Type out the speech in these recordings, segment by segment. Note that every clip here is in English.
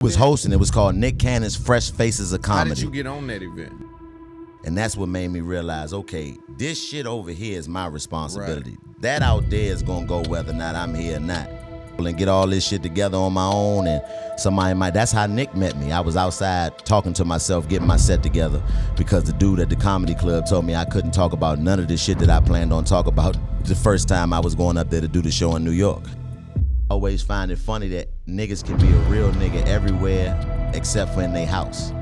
Was hosting. It was called Nick Cannon's Fresh Faces of Comedy. How did you get on that event? And that's what made me realize, okay, this shit over here is my responsibility. Right. That out there is gonna go whether or not I'm here or not. And get all this shit together on my own, and somebody might. That's how Nick met me. I was outside talking to myself, getting my set together, because the dude at the comedy club told me I couldn't talk about none of the shit that I planned on talking about the first time I was going up there to do the show in New York. I always find it funny that niggas can be a real nigga everywhere except for in their house.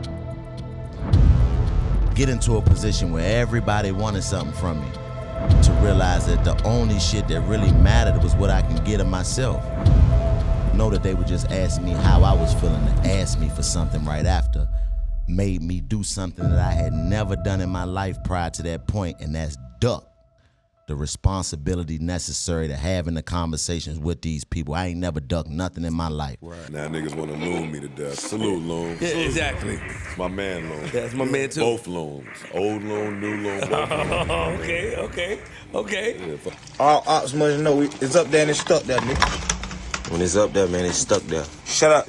Get into a position where everybody wanted something from me, to realize that the only shit that really mattered was what I can get of myself. Know that they would just ask me how I was feeling to ask me for something right after made me do something that I had never done in my life prior to that point, and that's duck the responsibility necessary to having the conversations with these people. I ain't never ducked nothing in my life. Right. Now niggas want to Loon me to death. Salute, Loon. Yeah, exactly. It's my man, Loon. That's my man, too. Both Loons. Old Loon, new Loon, both Loons. Okay. Yeah, All ops must know it's up there and it's stuck there, nigga. When it's up there, man, it's stuck there. Shut up.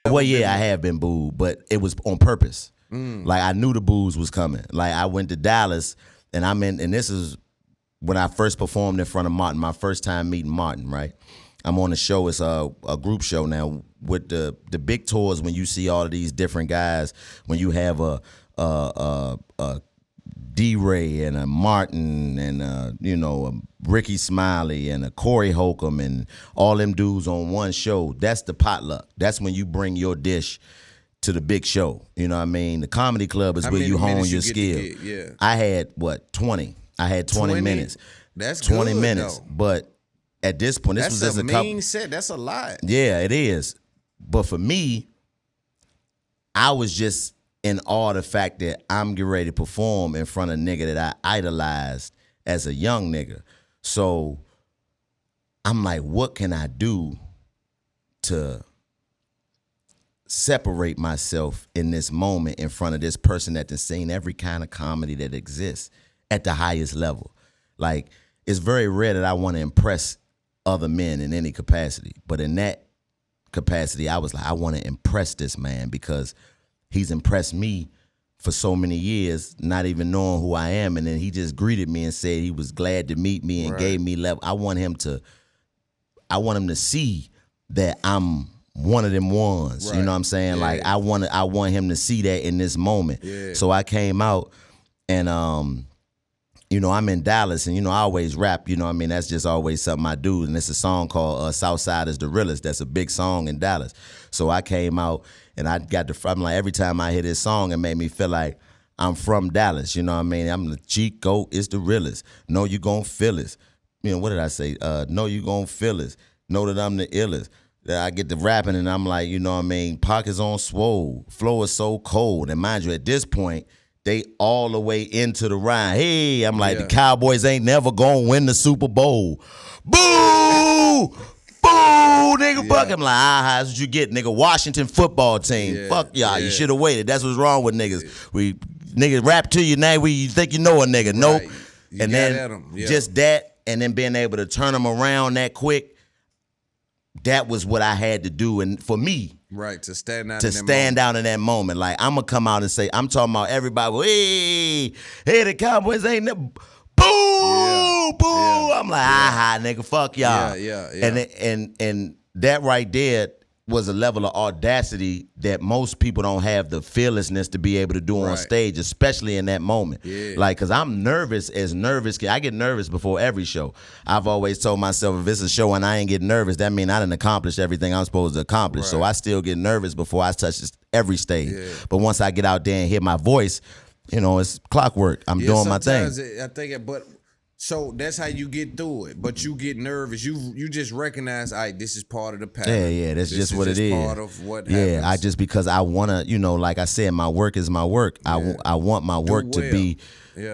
Well, yeah, I have been booed, but it was on purpose. Like, I knew the boos was coming. Like, I went to Dallas, and and this is when I first performed in front of Martin, my first time meeting Martin, right? I'm on a show, it's a group show now. With the big tours, when you see all of these different guys, when you have a D-Ray and a Martin and a Ricky Smiley and a Corey Holcomb and all them dudes on one show, that's the potluck. That's when you bring your dish to the big show. You know what I mean? The comedy club is where you hone your skill. Yeah. I had, 20? I had 20 minutes. That's 20 good, minutes. though. But at this point, this was just a couple. mean set. That's a lot. Yeah, it is. But for me, I was just in awe of the fact that I'm getting ready to perform in front of a nigga that I idolized as a young nigga. So I'm like, what can I do to separate myself in this moment in front of this person that has seen every kind of comedy that exists at the highest level? Like, it's very rare that I want to impress other men in any capacity. But in that capacity, I was like, I want to impress this man because he's impressed me for so many years, not even knowing who I am. And then he just greeted me and said he was glad to meet me and gave me level. I want him to see that I'm one of them ones. Right. You know what I'm saying? Yeah. Like, I want him to see that in this moment. Yeah. So I came out and I'm in Dallas, and I always rap, you know what I mean? That's just always something I do. And it's a song called Southside is the Realest. That's a big song in Dallas. So I came out and I'm like, every time I hear this song, it made me feel like I'm from Dallas, you know what I mean? I'm the Chico is the realest. Know you gon' feel it. What did I say? Know you gon' feel it. Know that I'm the illest. That I get to rapping and I'm like, you know what I mean? Pockets on swole. Flow is so cold. And mind you, at this point, they all the way into the rhyme. Hey, I'm like, the Cowboys ain't never gonna win the Super Bowl. Boo! Boo, nigga, fuck him. Like, that's what you get, nigga. Washington football team. Yeah, Fuck y'all. You should have waited. That's what's wrong with niggas. Niggas rap to you now. You think you know a nigga. Nope. And then just that, and then being able to turn them around that quick. That was what I had to do, and for me, to stand out. In that moment, like I'm gonna come out and say, I'm talking about everybody. Hey, the Cowboys ain't never. Boo, boo. Yeah. I'm like, nigga, fuck y'all. Yeah. And that right there was a level of audacity that most people don't have the fearlessness to be able to do on stage, especially in that moment. Yeah. Like, cause I'm nervous. I get nervous before every show. I've always told myself, if it's a show and I ain't getting nervous, that means I done accomplished everything I'm supposed to accomplish. So I still get nervous before I touch every stage. Yeah. But once I get out there and hear my voice, it's clockwork. I'm doing my thing. I think, but so that's how you get through it. But you get nervous. You just recognize, this is part of the pattern. Yeah, that's just what it is. Part of what happens. Because I wanna, like I said, my work is my work. Yeah. I want my work to be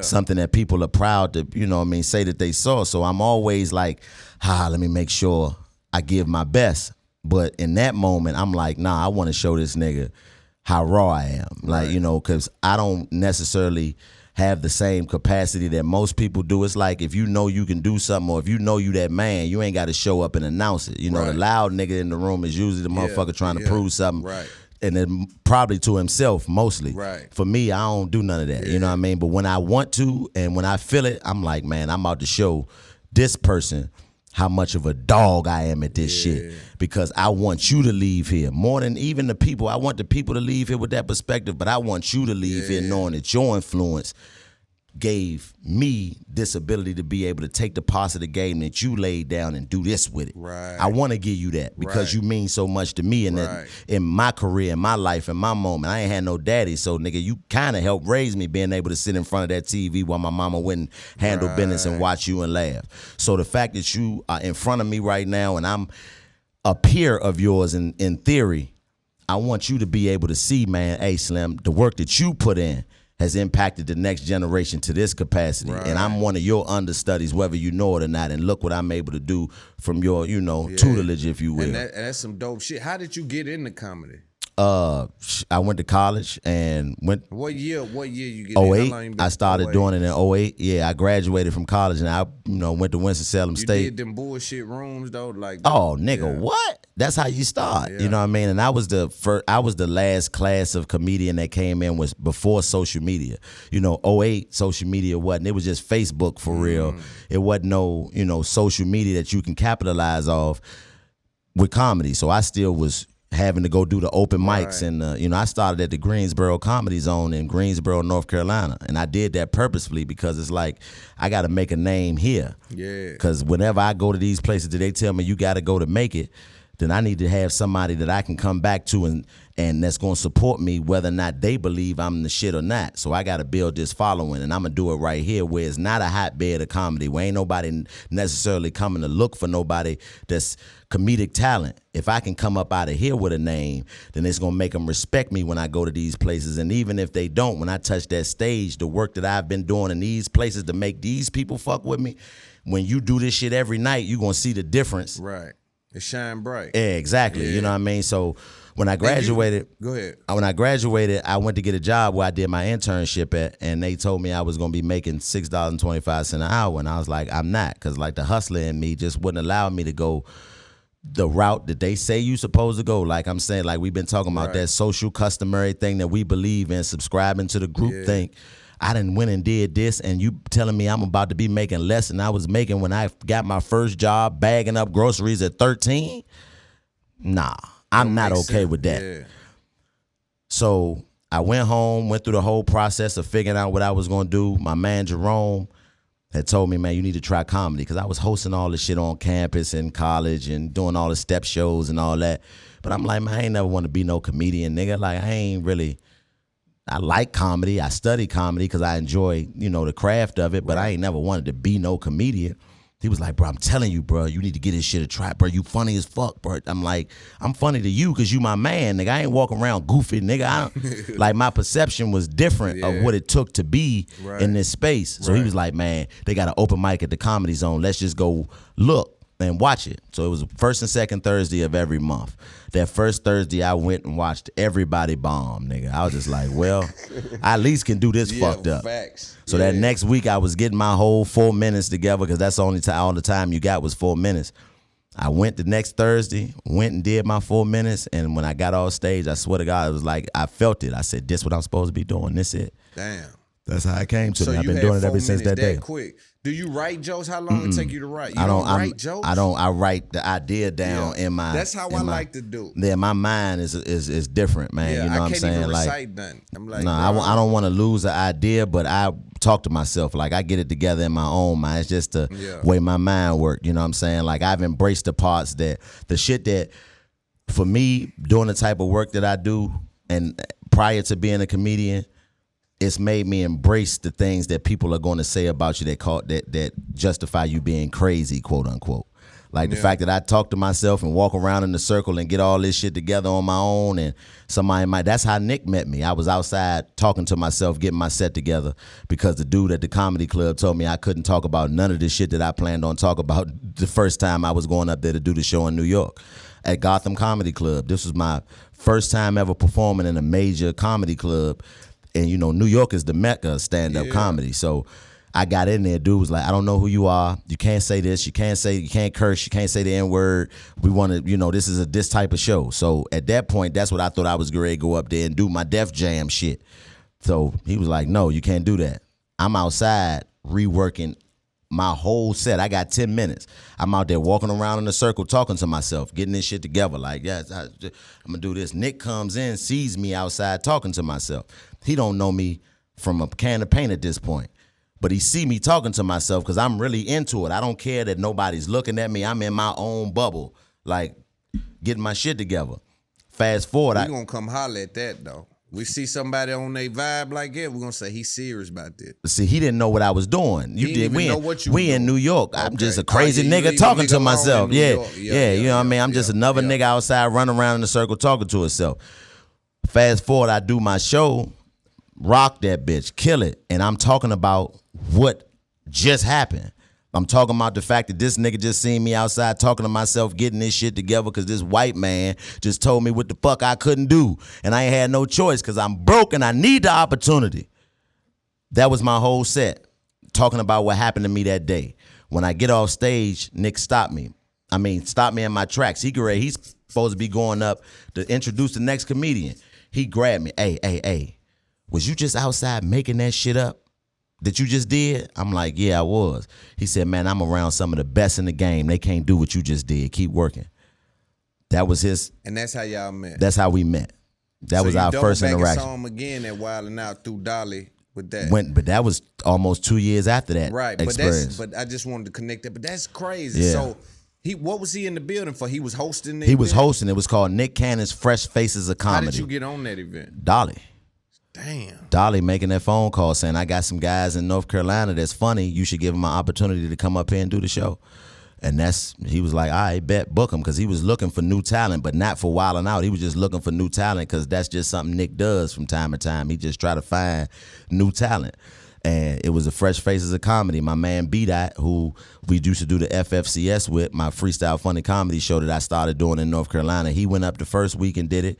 something that people are proud to, say that they saw. So I'm always like, let me make sure I give my best. But in that moment, I'm like, nah, I want to show this nigga how raw I am. Like, because I don't necessarily have the same capacity that most people do. It's like if you know you can do something, or if you know you that man, you ain't got to show up and announce it. You know, the loud nigga in the room is usually the motherfucker trying to prove something. Right. And then probably to himself mostly. Right. For me, I don't do none of that. You know what I mean? But when I want to and when I feel it, I'm like, man, I'm about to show this person how much of a dog I am at this shit, because I want you to leave here more than even the people. I want the people to leave here with that perspective, but I want you to leave here knowing that your influence gave me this ability to be able to take the parts of the game that you laid down and do this with it. Right. I want to give you that because you mean so much to me, and that in my career, in my life, in my moment. I ain't had no daddy, so nigga, you kind of helped raise me, being able to sit in front of that TV while my mama went and handle business and watch you and laugh. So the fact that you are in front of me right now and I'm a peer of yours in theory, I want you to be able to see, man, hey Slim, the work that you put in has impacted the next generation to this capacity. And I'm one of your understudies, whether you know it or not. And look what I'm able to do from your, tutelage, if you will. And that's some dope shit. How did you get into comedy? I went to college and went. What year you get in? 08. How long you been? I started 08? doing it in 08. Yeah, I graduated from college and I, went to Winston-Salem You State. did them bullshit rooms though, like. Oh, nigga, what? That's how you start. You know what I mean? And I was the last class of comedian that came in was before social media. 08, social media wasn't. It was just Facebook for real. It wasn't no, social media that you can capitalize off with comedy. So I still was having to go do the open mics, and I started at the Greensboro Comedy Zone in Greensboro, North Carolina, and I did that purposefully because it's like I got to make a name here. Yeah. Because whenever I go to these places that they tell me you got to go to make it, then I need to have somebody that I can come back to and that's going to support me whether or not they believe I'm the shit or not. So I got to build this following, and I'm going to do it right here where it's not a hotbed of comedy, where ain't nobody necessarily coming to look for nobody that's comedic talent. If I can come up out of here with a name, then it's going to make them respect me when I go to these places. And even if they don't, when I touch that stage, the work that I've been doing in these places to make these people fuck with me, when you do this shit every night, you're going to see the difference. Right. It shine bright. Yeah, exactly. You know what I mean? So when I graduated, go ahead. When I graduated, I went to get a job where I did my internship at, and they told me I was going to be making $6.25 an hour. And I was like, I'm not, because like the hustler in me just wouldn't allow me to go the route that they say you supposed to go. Like I'm saying, like we've been talking about that social customary thing that we believe in, subscribing to the group think. I done went and did this, and you telling me I'm about to be making less than I was making when I got my first job bagging up groceries at 13? Nah, I'm not okay with that. Yeah. So I went home, went through the whole process of figuring out what I was going to do. My man, Jerome, had told me, man, you need to try comedy, because I was hosting all this shit on campus and college and doing all the step shows and all that. But I'm like, man, I ain't never want to be no comedian, nigga. Like, I ain't really... I like comedy. I study comedy because I enjoy, the craft of it, but I ain't never wanted to be no comedian. He was like, bro, I'm telling you, bro, you need to get this shit a try, bro. You funny as fuck, bro. I'm like, I'm funny to you because you my man, nigga. I ain't walking around goofy, nigga. I don't, like, my perception was different of what it took to be in this space. So he was like, man, they got an open mic at the Comedy Zone. Let's just go look and watch it. So it was first and second Thursday of every month. That first Thursday, I went and watched everybody bomb, nigga. I was just like, well, I at least can do this fucked up. Facts. So that next week, I was getting my whole 4 minutes together, because that's the only time, all the time you got was 4 minutes. I went the next Thursday, went and did my 4 minutes, and when I got off stage, I swear to God, it was like, I felt it. I said, this what I'm supposed to be doing. This it. Damn. That's how it came to So me. I've you been had doing it 4 ever since that minutes day. Quick. Do you write jokes? How long it take you to write? You I don't write jokes? I write the idea down in my. That's how I like to do. Yeah, my mind is different, man. Yeah, you know what I'm saying? I can't even Like, recite nothing. I'm like, no, I don't want to lose an idea, but I talk to myself. Like, I get it together in my own mind. It's just the way my mind works. You know what I'm saying? Like, I've embraced the parts the shit that, for me, doing the type of work that I do, and prior to being a comedian, it's made me embrace the things that people are going to say about you that justify you being crazy, quote unquote. Like the fact that I talk to myself and walk around in the circle and get all this shit together on my own, and that's how Nick met me. I was outside talking to myself, getting my set together, because the dude at the comedy club told me I couldn't talk about none of the shit that I planned on talking about the first time I was going up there to do the show in New York at Gotham Comedy Club. This was my first time ever performing in a major comedy club. And New York is the mecca of stand-up comedy. So I got in there. Dude was like, I don't know who you are. You can't say this. You can't curse. You can't say the N-word. We want to, this is this type of show. So at that point, that's what I thought I was going to go up there and do my Def Jam shit. So he was like, no, you can't do that. I'm outside reworking my whole set. I got 10 minutes. I'm out there walking around in a circle talking to myself, getting this shit together. Like, yes, I'm going to do this. Nick comes in, sees me outside talking to myself. He don't know me from a can of paint at this point. But he see me talking to myself because I'm really into it. I don't care that nobody's looking at me. I'm in my own bubble, like getting my shit together. Fast forward. We going to come holler at that, though. We see somebody on their vibe like that, we're going to say he's serious about this. See, he didn't know what I was doing. You didn't even know what you were We in doing. New York. I'm Okay. just a crazy You nigga leave a talking nigga to alone myself. in New Yeah. York. You know what I mean? I'm just another nigga outside running around in a circle talking to himself. Fast forward, I do my show, rock that bitch, kill it. And I'm talking about what just happened. I'm talking about the fact that this nigga just seen me outside talking to myself, getting this shit together because this white man just told me what the fuck I couldn't do. And I ain't had no choice because I'm broke and I need the opportunity. That was my whole set, talking about what happened to me that day. When I get off stage, Nick stopped me. Stopped me in my tracks. He's supposed to be going up to introduce the next comedian. He grabbed me. Hey, was you just outside making that shit up that you just did? I'm like, yeah, I was. He said, man, I'm around some of the best in the game. They can't do what you just did. Keep working. That was his. And that's how y'all met. That's how we met. That was our first interaction. So you saw him again at Wildnout through Dolly with that. But that was almost 2 years after that Right, experience. but I just wanted to connect that. But that's crazy. Yeah. So what was he in the building for? He was hosting the He was event? hosting. It was called Nick Cannon's Fresh Faces of How Comedy. did you get on that event? Dolly. Damn. Dolly making that phone call saying, I got some guys in North Carolina that's funny. You should give them an opportunity to come up here and do the show. And he was like, all right, bet, book him, because he was looking for new talent, but not for wilding out. He was just looking for new talent because that's just something Nick does from time to time. He just try to find new talent. And it was the Fresh Faces of Comedy. My man B-Dot, who we used to do the FFCS with, my freestyle funny comedy show that I started doing in North Carolina. He went up the first week and did it.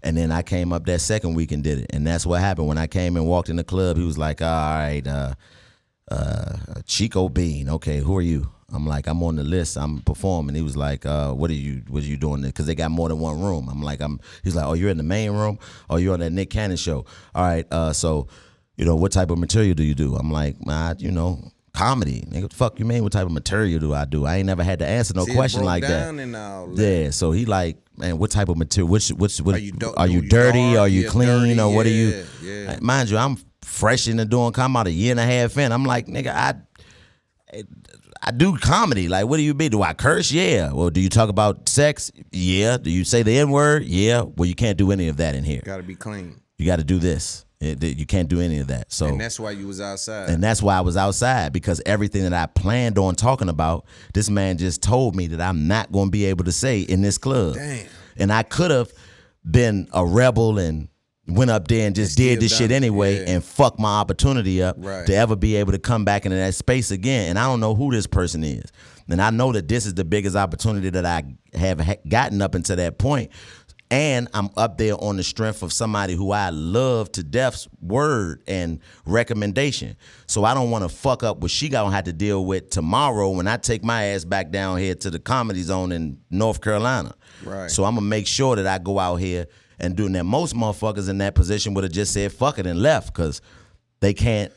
And then I came up that second week and did it. And that's what happened. When I came and walked in the club, he was like, all right, Chico Bean. Okay, who are you? I'm like, I'm on the list. I'm performing. He was like, what are you doing there? Because they got more than one room. I'm like, he's like, oh, you're in the main room? Oh, you're on that Nick Cannon show. All right, so, what type of material do you do? I'm like, comedy. Nigga, what the fuck you mean? What type of material do I do? I ain't never had to answer no question like that. And all that. Yeah, so he like, man, what type of material? What are you you dirty? hard? Are you Yeah, clean? dirty, Or what are you? yeah. Like, mind you, I'm fresh into doing comedy, about a year and a half in. I'm like, nigga, I do comedy. Like, what do you mean? Do I curse? Yeah. Well, do you talk about sex? Yeah. Do you say the N-word? Yeah. Well, you can't do any of that in here. Got to be clean. You got to do this. You can't do any of that. So, And that's why you was outside. and that's why I was outside, because everything that I planned on talking about, this man just told me that I'm not going to be able to say in this club. Damn. And I could have been a rebel and went up there and just did this shit anyway and fucked my opportunity up to ever be able to come back into that space again. And I don't know who this person is. And I know that this is the biggest opportunity that I have gotten up until that point. And I'm up there on the strength of somebody who I love to death's word and recommendation. So I don't want to fuck up what she gonna have to deal with tomorrow when I take my ass back down here to the Comedy Zone in North Carolina. Right. So I'm gonna make sure that I go out here and do that. Most motherfuckers in that position would have just said fuck it and left, because they can't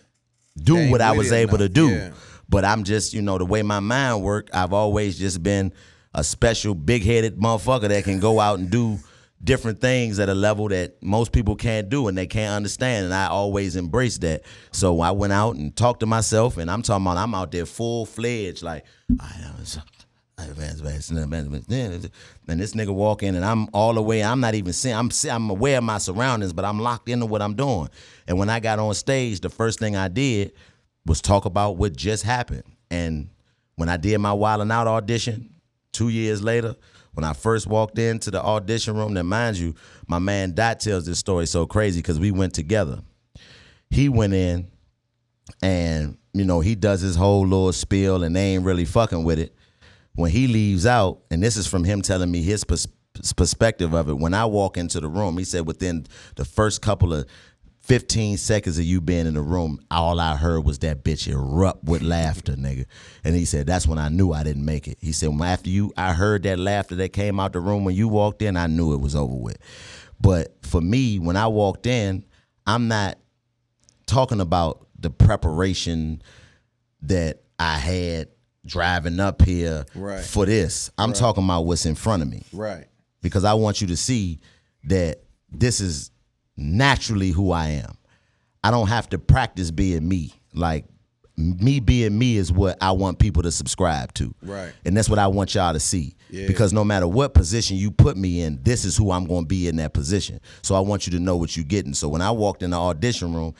do what I was able to do. Yeah. But I'm just, the way my mind work, I've always just been a special big-headed motherfucker that can go out and do different things at a level that most people can't do and they can't understand, and I always embrace that. So I went out and talked to myself, and I'm talking about I'm out there full-fledged, like, and this nigga walk in, and I'm all the way, I'm not even seeing, I'm aware of my surroundings, but I'm locked into what I'm doing. And when I got on stage, the first thing I did was talk about what just happened. And when I did my Wildin' Out audition 2 years later, when I first walked into the audition room, then mind you, my man Dot tells this story so crazy because we went together. He went in and, he does his whole little spiel and they ain't really fucking with it. When he leaves out, and this is from him telling me his perspective of it, when I walk into the room, he said within the first couple of 15 seconds of you being in the room, all I heard was that bitch erupt with laughter, nigga. And he said, that's when I knew I didn't make it. He said, when after I heard that laughter that came out the room when you walked in, I knew it was over with. But for me, when I walked in, I'm not talking about the preparation that I had driving up here for this. I'm talking about what's in front of me. Right. Because I want you to see that this is naturally who I am. I don't have to practice being me. Like, me being me is what I want people to subscribe to. Right. And that's what I want y'all to see. Yeah. Because no matter what position you put me in, this is who I'm going to be in that position. So I want you to know what you're getting. So when I walked in the audition room,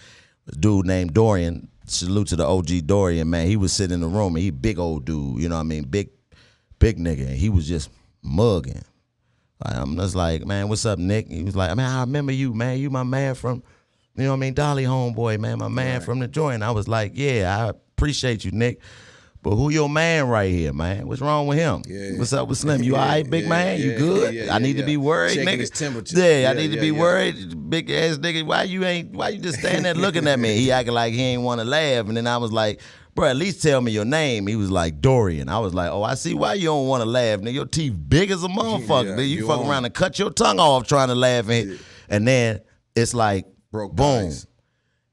a dude named Dorian, salute to the OG Dorian, man, he was sitting in the room, and he big old dude, you know what I mean? Big nigga. And he was just mugging. I'm just like, man, what's up, Nick? He was like, man, I remember you, man. You my man from, you know what I mean, Dolly homeboy, man, my man from the joint. I was like, yeah, I appreciate you, Nick. But who your man right here, man? What's wrong with him? Yeah. What's up with Slim? You all right, big man? You good? I need to be worried, Checking nigga. his temperature. Yeah, I need to be worried. Big ass nigga, why you just standing there looking at me? He acting like he ain't want to laugh. And then I was like, bro, at least tell me your name. He was like, Dorian. I was like, oh, I see why you don't want to laugh, nigga. Your teeth big as a motherfucker. Nigga. You fuck around and cut your tongue off trying to laugh. And then it's like, Broke boom. ice.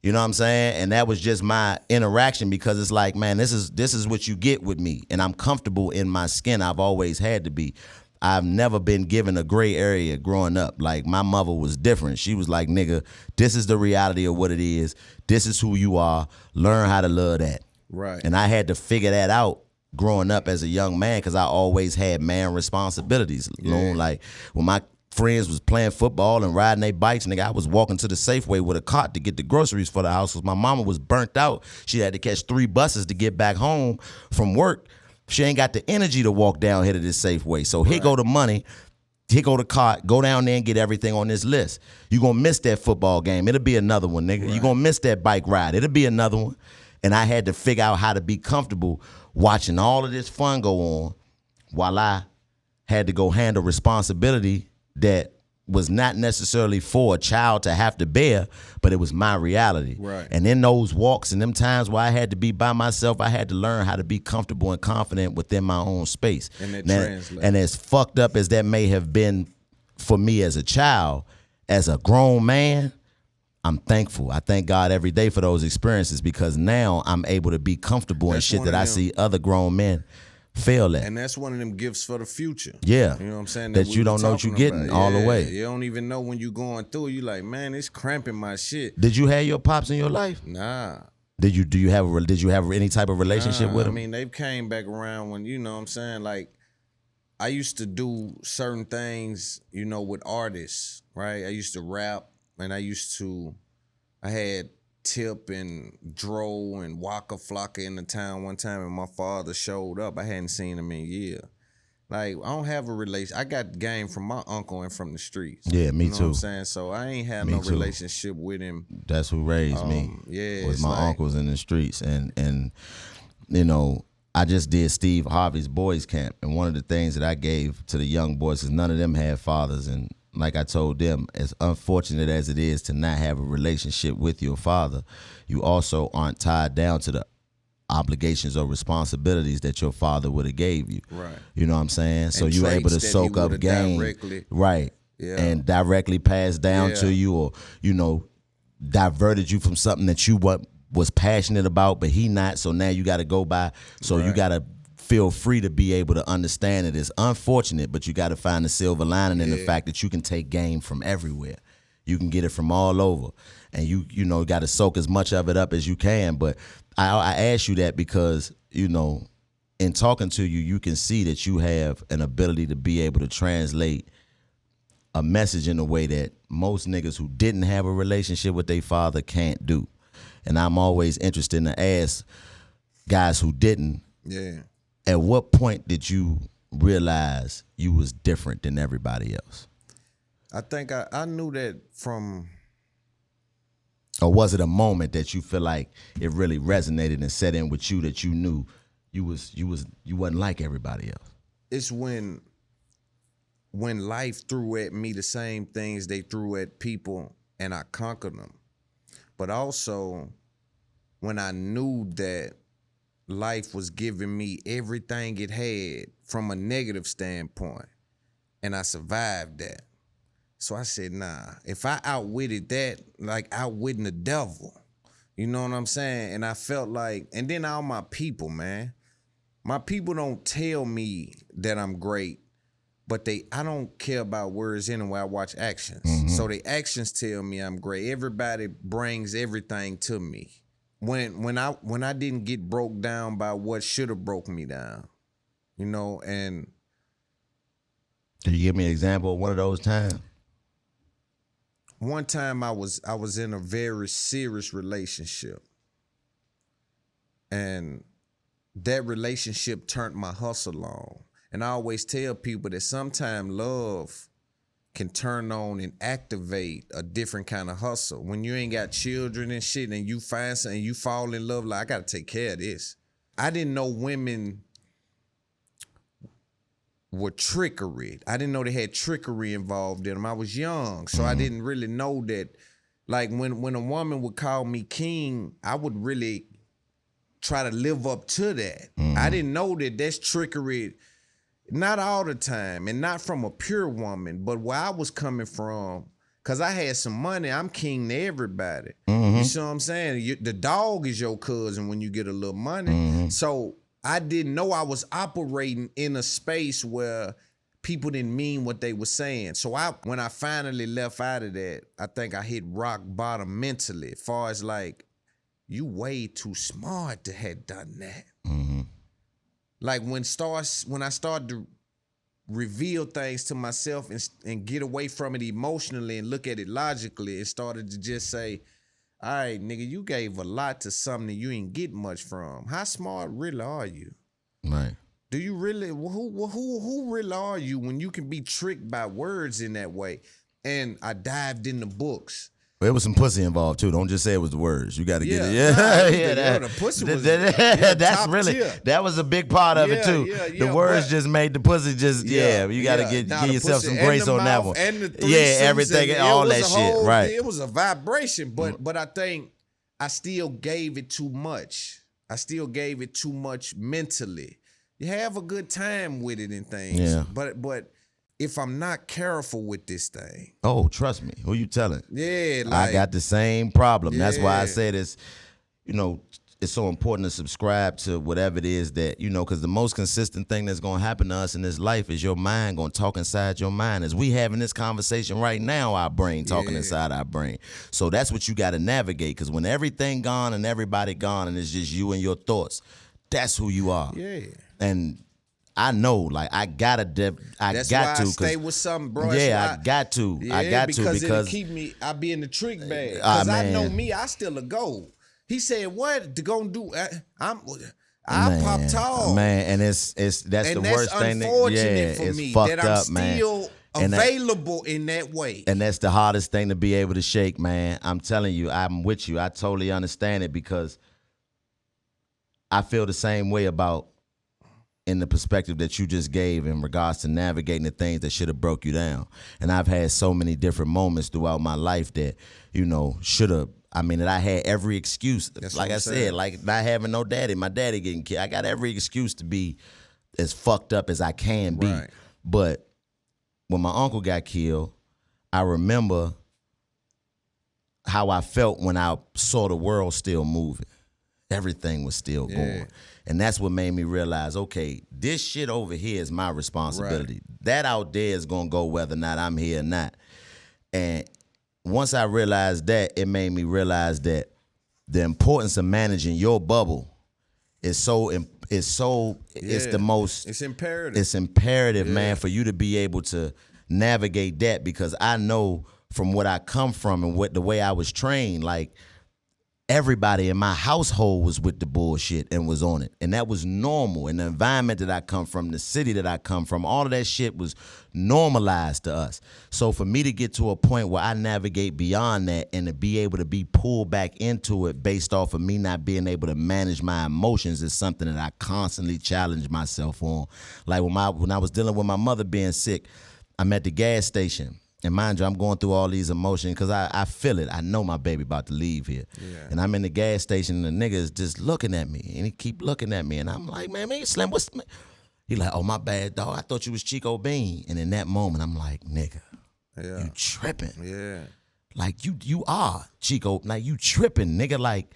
You know what I'm saying? And that was just my interaction, because it's like, man, this is what you get with me. And I'm comfortable in my skin. I've always had to be. I've never been given a gray area growing up. Like, my mother was different. She was like, nigga, this is the reality of what it is. This is who you are. Learn how to love that. Right. And I had to figure that out growing up as a young man, because I always had man responsibilities. Loon, like, when my friends was playing football and riding their bikes, nigga, I was walking to the Safeway with a cart to get the groceries for the house, because my mama was burnt out. She had to catch 3 buses to get back home from work. She ain't got the energy to walk down here to this Safeway. So here go the money. Here go the cart. Go down there and get everything on this list. You gonna miss that football game. It'll be another one, nigga. You gonna miss that bike ride. It'll be another one. And I had to figure out how to be comfortable watching all of this fun go on while I had to go handle responsibility that was not necessarily for a child to have to bear, but it was my reality. Right. And in those walks and them times where I had to be by myself, I had to learn how to be comfortable and confident within my own space. And that Now, translates. and as fucked up as that may have been for me as a child, as a grown man, I'm thankful. I thank God every day for those experiences, because now I'm able to be comfortable in That's shit one that of I them. see other grown men fail at. And that's one of them gifts for the future. Yeah. You know what I'm saying? That we you were don't know what talking you're getting about. all the way. You don't even know when you going through. You like, man, it's cramping my shit. Did you have your pops in your life? Nah. Did you have any type of relationship with I him? mean, they came back around when, you know what I'm saying? Like, I used to do certain things, you know, with artists, right? I used to rap, and I had Tip and Dro and Waka Flocka in the town one time, and my father showed up. I hadn't seen him in a year. Like, I don't have a relation. I got game from my uncle and from the streets. Yeah, me you know too. What I'm saying? So I ain't had no too. relationship with him. That's who raised me. Yeah, was it's my like- uncles in the streets, and you know, I just did Steve Harvey's boys camp, and one of the things that I gave to the young boys is none of them had fathers, and like I told them, as unfortunate as it is to not have a relationship with your father, you also aren't tied down to the obligations or responsibilities that your father would have gave you. Right. You know what I'm saying? So And you're able to traits that he soak up would've game. directly- Right. Yeah. And directly passed down Yeah. to you, or, you know, diverted you from something that you was passionate about, but he not. So now you got to go by. So you got to feel free to be able to understand it. It's unfortunate, but you got to find the silver lining in the fact that you can take game from everywhere. You can get it from all over, and you know got to soak as much of it up as you can. But I ask you that because, you know, in talking to you, you can see that you have an ability to be able to translate a message in a way that most niggas who didn't have a relationship with their father can't do. And I'm always interested to ask guys who didn't, Yeah. at what point did you realize you was different than everybody else? I think I knew that from, Or was it a moment that you feel like it really resonated and set in with you, that you knew you wasn't like everybody else? it's when life threw at me the same things they threw at people, and I conquered them. but also when I knew that life was giving me everything it had from a negative standpoint, and I survived that. So I said, nah, if I outwitted that, like outwitting the devil, you know what I'm saying? And I felt like, and then all my people, man, my people don't tell me that I'm great, but I don't care about words anyway. I watch actions. So the actions tell me I'm great. Everybody brings everything to me. When I didn't get broke down by what should have broke me down, you know, and Can you give me an example of one of those times? one time I was in a very serious relationship, and that relationship turned my hustle on. And I always tell people that sometimes love can turn on and activate a different kind of hustle. When you ain't got children and shit and you find something, you fall in love, like, I gotta take care of this. I didn't know women were trickery. I didn't know they had trickery involved in them. I was young, so I didn't really know that. Like when a woman would call me king, I would really try to live up to that. I didn't know that that's trickery, not all the time, and not from a pure woman, but where I was coming from, because I had some money, I'm king to everybody. You see what I'm saying? The dog is your cousin when you get a little money. So I didn't know I was operating in a space where people didn't mean what they were saying. So when I finally left out of that, I think I hit rock bottom mentally, as far as like, you way too smart to have done that. Like when I started to reveal things to myself and get away from it emotionally and look at it logically, and started to just say, all right, nigga, you gave a lot to something that you ain't get much from. How smart really are you? Right. Do you really, who really are you when you can be tricked by words in that way? And I dived in the books. There was some pussy involved too. Don't just say it was the words. You got to get it. The pussy was that's top really tier. that was a big part of it too. The words just made the pussy just you got to give yourself some grace on that one. And the everything, and all that shit. Right. It was a vibration, but I think I still gave it too much. I still gave it too much mentally. You have a good time with it and things. Yeah. But if I'm not careful with this thing. Oh, trust me. Who you telling? Yeah, I got the same problem. That's why I Yeah. said it's, it's so important to subscribe to whatever it is that, because the most consistent thing that's going to happen to us in this life is your mind going to talk inside your mind. As we having this conversation right now, our brain talking inside our brain. So that's what you got to navigate, because when everything gone and everybody gone and it's just you and your thoughts, that's who you are. Yeah. And I know, like, I got to. That's why I stay with something, bro. Yeah, I got to. I got to because it'll keep me. I be in the trick bag. Because I know me, I still a go. He said, "What to go do? I pop tall, man." And that's the worst thing. Unfortunate for it's me fucked that I'm up, man. still available in that way. And that's the hardest thing to be able to shake, man. I'm telling you, I'm with you. I totally understand it, because I feel the same way about, in the perspective that you just gave in regards to navigating the things that should have broke you down. And I've had so many different moments throughout my life that, should have, that I had every excuse. That's like I said, like not having no daddy, my daddy getting killed. I got every excuse to be as fucked up as I can be. Right. But when my uncle got killed, I remember how I felt when I saw the world still moving. Everything was still going. And that's what made me realize, okay, this shit over here is my responsibility. Right. That out there is going to go whether or not I'm here or not. And once I realized that, it made me realize that the importance of managing your bubble is it's the most. It's imperative. It's imperative, man, for you to be able to navigate that, because I know from what I come from and the way I was trained, like, everybody in my household was with the bullshit and was on it. And that was normal. And the environment that I come from, the city that I come from, all of that shit was normalized to us. So for me to get to a point where I navigate beyond that and to be able to be pulled back into it based off of me not being able to manage my emotions is something that I constantly challenge myself on. Like when I was dealing with my mother being sick, I'm at the gas station. And mind you, I'm going through all these emotions because I feel it. I know my baby about to leave here. Yeah. And I'm in the gas station and the nigga is just looking at me. And he keep looking at me. And I'm like, man, Slim, what's... He like, oh, my bad, dog. I thought you was Chico Bean. And in that moment, I'm like, nigga, you tripping. Yeah. Like, you are Chico. Like, you tripping, nigga. Like,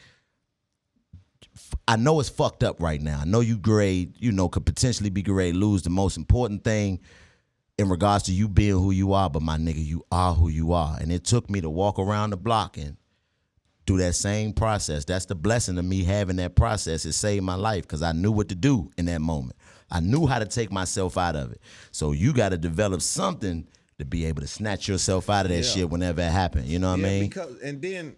I know it's fucked up right now. I know you grade, could potentially be grade lose the most important thing in regards to you being who you are. But, my nigga, you are who you are. And it took me to walk around the block and do that same process. That's the blessing of me having that process. It saved my life because I knew what to do in that moment. I knew how to take myself out of it. So you got to develop something to be able to snatch yourself out of that shit whenever it happens. You know what I mean? Because, and then,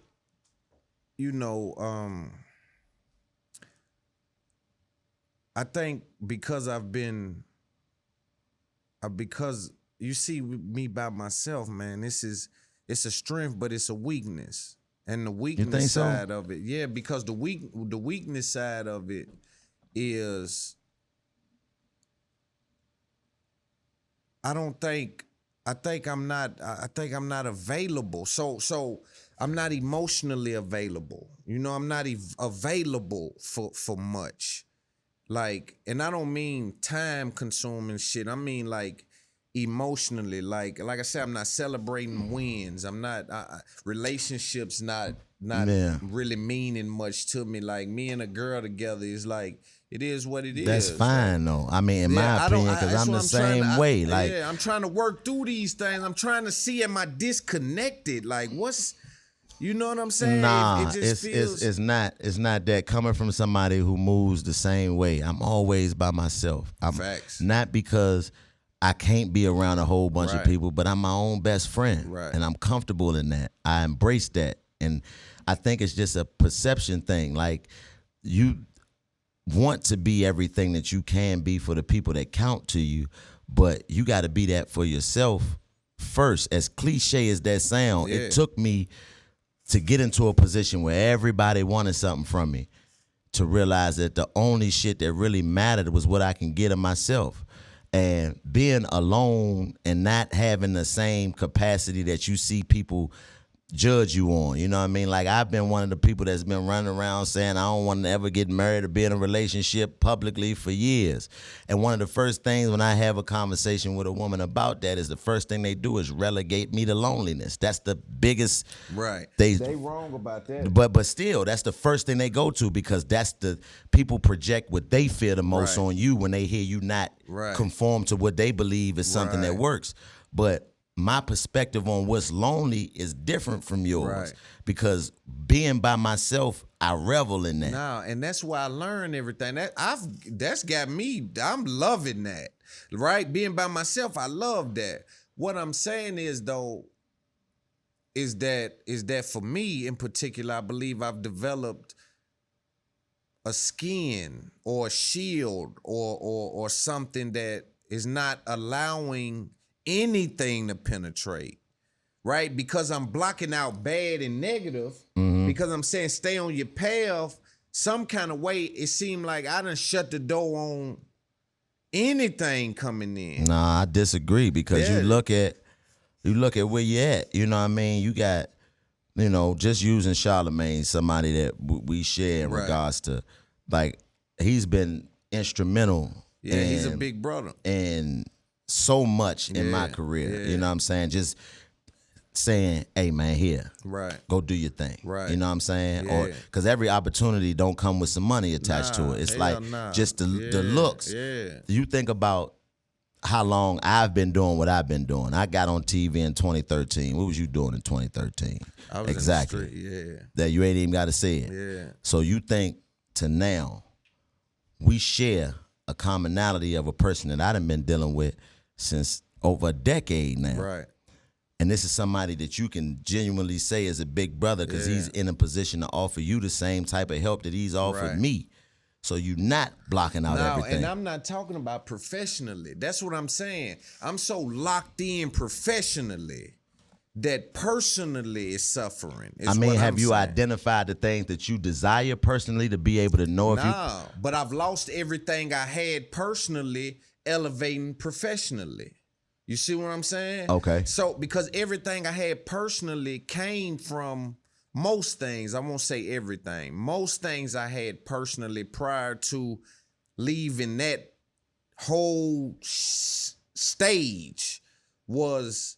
I think because because you see me by myself, man, it's a strength, but it's a weakness. And the weakness side of it, because the weakness side of it is, I think I'm not available. So I'm not emotionally available. I'm not available for much. Like, and I don't mean time consuming shit. I mean like emotionally. Like I said, I'm not celebrating wins. I'm not relationships not really meaning much to me. Like me and a girl together is like, it is what it is. That's fine though. I mean, in my opinion, because I'm the same way. Like, I'm trying to work through these things. I'm trying to see, am I disconnected? Like, what's, you know what I'm saying? Nah, it just feels... it's not that. Coming from somebody who moves the same way, I'm always by myself. Facts. Not because I can't be around a whole bunch of people, but I'm my own best friend, and I'm comfortable in that. I embrace that, and I think it's just a perception thing. Like, you want to be everything that you can be for the people that count to you, but you got to be that for yourself first. As cliche as that sound, it took me to get into a position where everybody wanted something from me to realize that the only shit that really mattered was what I can get of myself. And being alone and not having the same capacity that you see people judge you on, you know what I mean? Like, I've been one of the people that's been running around saying I don't want to ever get married or be in a relationship publicly for years. And one of the first things when I have a conversation with a woman about that is the first thing they do is relegate me to loneliness. That's the biggest. Right. They wrong about that. But still, that's the first thing they go to, because that's the people project what they fear the most on you when they hear you not conform to what they believe is something that works. But my perspective on what's lonely is different from yours, because being by myself, I revel in that. No, and that's why I learned everything. That's got me. I'm loving that. Right, being by myself, I love that. What I'm saying is though, is that for me in particular, I believe I've developed a skin or a shield or something that is not allowing anything to penetrate, right? Because I'm blocking out bad and negative, because I'm saying stay on your path, some kind of way, it seemed like I done shut the door on anything coming in. Nah, I disagree, because you look at where you at, you know what I mean? You got, just using Charlemagne, somebody that we share in regards to, like, he's been instrumental. Yeah, he's a big brother. And so much in my career, you know what I'm saying? Just saying, hey man, here, go do your thing, you know what I'm saying? Or because every opportunity don't come with some money attached to it. It's like just the looks. You think about how long I've been doing what I've been doing. I got on TV in 2013. What was you doing in 2013? I was exactly. In the street, that you ain't even got to say it. Yeah. So you think to now, we share a commonality of a person that I done been dealing with since over a decade now. Right. And this is somebody that you can genuinely say is a big brother, because he's in a position to offer you the same type of help that he's offered me. So you're not blocking out everything. And I'm not talking about professionally. That's what I'm saying. I'm so locked in professionally that personally is suffering. I mean, have you identified the things that you desire personally to be able to know if you... No, but I've lost everything I had personally elevating professionally. You see what I'm saying? Okay. So because everything I had personally came from most things, I won't say everything, most things I had personally prior to leaving that whole stage was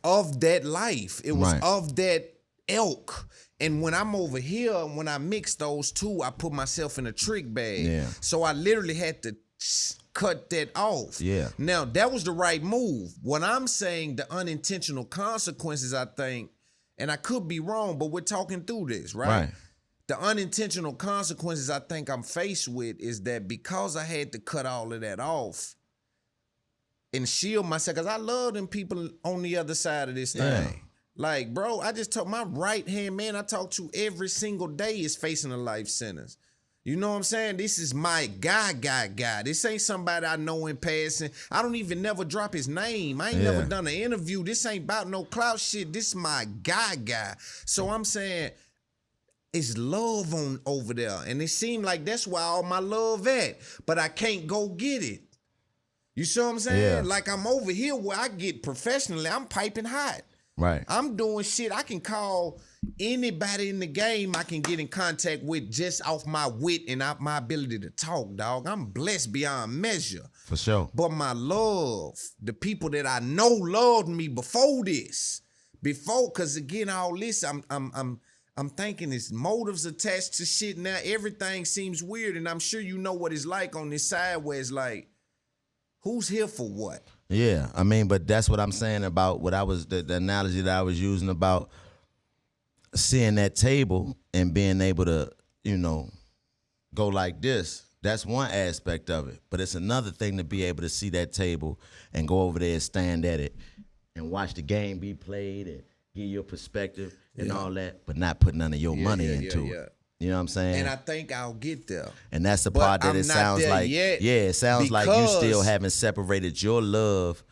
of that life. It was Right. of that ilk. And when I'm over here, when I mix those two, I put myself in a trick bag. Yeah. So I literally had to cut that off. Yeah. Now, that was the right move. What I'm saying, the unintentional consequences, I think, and I could be wrong, but we're talking through this, right? Right. The unintentional consequences I think I'm faced with is that because I had to cut all of that off and shield myself, because I love them people on the other side of this thing. Yeah. Like, bro, I just told my right-hand man I talk to every single day is facing a life sentence. You know what I'm saying? This is my guy. This ain't somebody I know in passing. I don't even never drop his name. I ain't never done an interview. This ain't about no clout shit. This is my guy. So I'm saying it's love on over there. And it seemed like that's where all my love at. But I can't go get it. You see what I'm saying? Yeah. Like I'm over here where I get professionally, I'm piping hot. Right. I'm doing shit. I can call anybody in the game I can get in contact with just off my wit and my ability to talk, dog. I'm blessed beyond measure. For sure. But my love, the people that I know loved me before this, because again, all this, I'm thinking it's motives attached to shit now. Everything seems weird, and I'm sure you know what it's like on this side where it's like, who's here for what? Yeah, I mean, but that's what I'm saying about what I was, the analogy that I was using about seeing that table and being able to, you know, go like this. That's one aspect of it. But it's another thing to be able to see that table and go over there and stand at it and watch the game be played and give your perspective and all that, but not put none of your money into it. You know what I'm saying? And I think I'll get there. And that's the But part that I'm it not sounds there like. yet Yeah, it sounds like you because- still haven't separated your love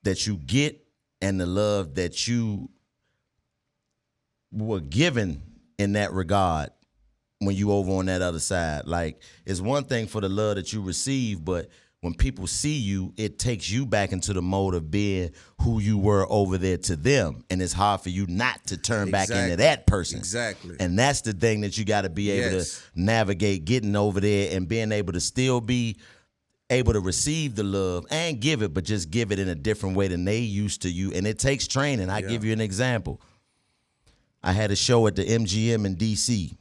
that you get and the love that you were given in that regard when you over on that other side. Like, it's one thing for the love that you receive, but when people see you, it takes you back into the mode of being who you were over there to them. And it's hard for you not to turn back into that person. Exactly. And that's the thing that you got to be able to navigate, getting over there and being able to still be able to receive the love and give it, but just give it in a different way than they used to you. And it takes training. I give you an example. I had a show at the MGM in DC.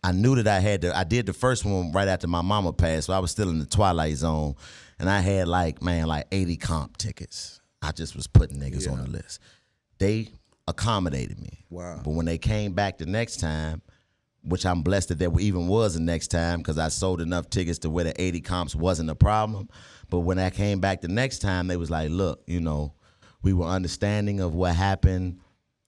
I knew that I did the first one right after my mama passed, so I was still in the twilight zone. And I had like 80 comp tickets. I just was putting niggas on the list. They accommodated me. Wow. But when they came back the next time, which I'm blessed that there even was a next time because I sold enough tickets to where the 80 comps wasn't a problem. But when I came back the next time, they was like, look, you know, we were understanding of what happened,